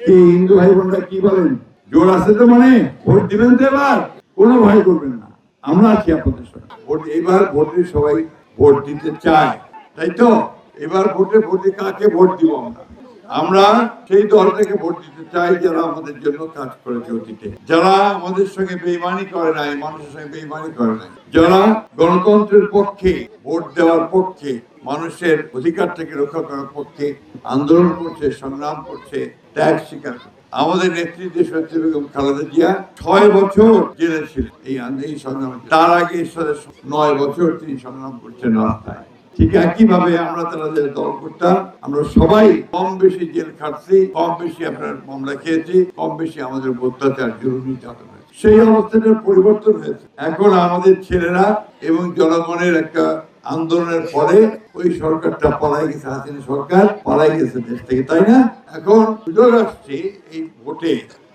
কি হিন্দু ভাই বোনরা কি বলেন? জোর আছে তো, মানে ভোট দিবেন তো এবার? কোনো ভয় করবেন না, আমরা আছি আপনাদের সঙ্গে। ভোট এবার ভোটে সবাই ভোট দিতে চায়, তাই তো? এবার ভোটে কাকে ভোট দিব আমরা? আমরা সেই দলটাকে ভোট দিতে চাই যারা আমাদের জন্য কাজ করেছে অতীতে, যারা আমাদের সঙ্গে বেইমানি করে নাই, মানুষের সঙ্গে বেইমানি করে নাই, যারা গণতন্ত্রের পক্ষে, ভোট দেওয়ার পক্ষে, মানুষের অধিকারটাকে রক্ষা করার পক্ষে আন্দোলন করছে, সংগ্রাম করছে, ত্যাগ স্বীকার করছে। আমাদের নেত্রী দেশনেত্রী বেগম খালেদা জিয়া 6 বছর জেলে ছিলেন এই সংগ্রামে। তার আগে 9 বছর তিনি সংগ্রাম করছেন রাস্তায়। ঠিক একইভাবে আমরা তারা যে দল করতাম, আমরা সবাই কম বেশি জেল খাটছি, কম বেশি আপনার মামলা খেয়েছি, কম বেশি আমাদের অত্যাচার, জুলুম, নির্যাতন হয়েছে। সেই অবস্থাটার পরিবর্তন হয়েছে। এখন আমাদের ছেলেরা এবং জনগণের একটা আন্দোলনের পরে ওই সরকারটা পালাই গেছে, হাসিনা সরকার পালাই গেছে দেশ থেকে, তাই না? এখন সুযোগ আসছে এই ভোটে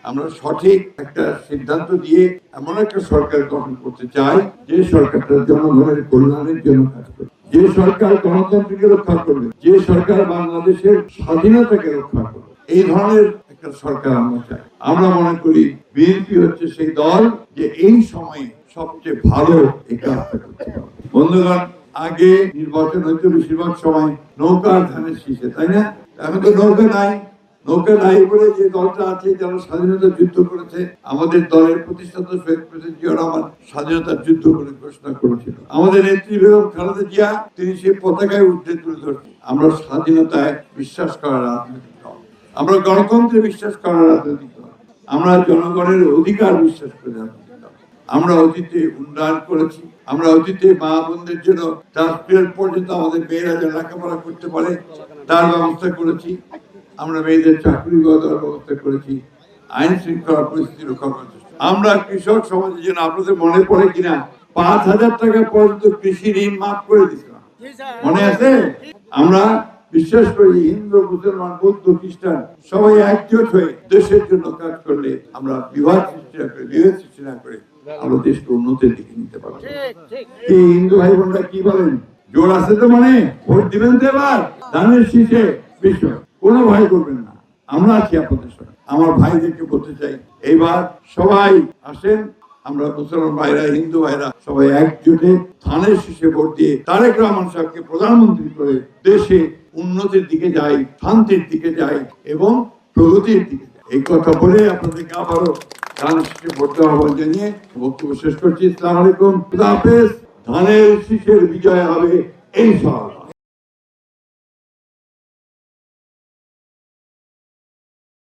আমরা সঠিক একটা সিদ্ধান্ত দিয়ে এমন একটা সরকার গঠন করতে চাই যে সরকারটা জনগণের কল্যাণের জন্য কাজ করবে, যে সরকার গণতন্ত্রকে রক্ষা করবে, যে সরকার বাংলাদেশের স্বাধীনতাকে রক্ষা করবে। এই ধরনের একটা সরকার আমরা চাই। আমরা মনে করি বিএনপি হচ্ছে সেই দল যে এই সময়ে সবচেয়ে ভালো এই কাজটা করতে পারবে। বন্ধুগণ, আগে নির্বাচন হয়তো বেশিরভাগ সময় নৌকার ধানের শীষে, তাই না? এখন তো নৌকা নাই বলে যে দলটা আছে যারা স্বাধীনতা যুদ্ধ করেছে, আমাদের দলের প্রতিষ্ঠাতা শহীদ প্রেসিডেন্ট জিয়া রহমান স্বাধীনতার যুদ্ধ করে ঘোষণা করেছিল। আমাদের নেত্রী বেগম খালেদা জিয়া তিনি সেই পতাকায় ঊর্ধ্বে তুলে ধরছেন। আমরা স্বাধীনতায় বিশ্বাস করার রাজনৈতিক দল, আমরা গণতন্ত্রে বিশ্বাস করার রাজনৈতিক দল, আমরা জনগণের অধিকার বিশ্বাস করি রাজনৈতিক দল। আমরা অতীতে উন্নয়ন করেছি, আমরা অতীতে মা বোনদের জন্য ট্রান্সফার পর্যন্ত আমাদের মেয়েরা যেন লেখাপড়া করতে পারে তার ব্যবস্থা করেছি, আমরা মেয়েদের চাকরি দেওয়ার ব্যবস্থা করেছি, আইন শৃঙ্খলা পরিস্থিতি রক্ষা করেছি। আমরা কৃষক সমাজের জন্য, আপনাদের মনে পড়ে কিনা, 5,000 টাকা পর্যন্ত কৃষি ঋণ মাফ করে দিয়েছিলাম, মনে আছে? আমরা বিশ্বাস করি হিন্দু, মুসলমান, বৌদ্ধ, খ্রিস্টান সবাই একজোট হয়ে দেশের জন্য কাজ করলে আমরা বিভাগ সৃষ্টি না করে আমরা দেশকে উন্নতির দিকে নিতে পারবো। কি হিন্দু ভাই বোনরা কি বলেন? জোর আছে তো, মানে ভোট দিবেন তো এবার? ধানের শীষে বিষয়, কোনো ভয় করবেন না, আমরা আছি আপনাদের সঙ্গে। আমার ভাইদেরকে বলতে চাই, এইবার সবাই আসেন, আমরা মুসলমান ভাইরা, হিন্দু ভাইরা সবাই একজোটে ধানের শীষে ভোট দিয়ে তারেক রহমান সাহেবকে প্রধানমন্ত্রী করে দেশে উন্নতির দিকে যাই, শান্তির দিকে যাই এবং প্রগতির দিকে যাই। এই কথা বলে আপনাদেরকে আবারও ধানের শীষে ভোট দেওয়ার আহ্বান জানিয়ে বক্তব্য শেষ করছি। আসসালামু আলাইকুম, খুদা হাফেজ। ধানের শীষের বিজয় হবে ইনশাআল্লাহ।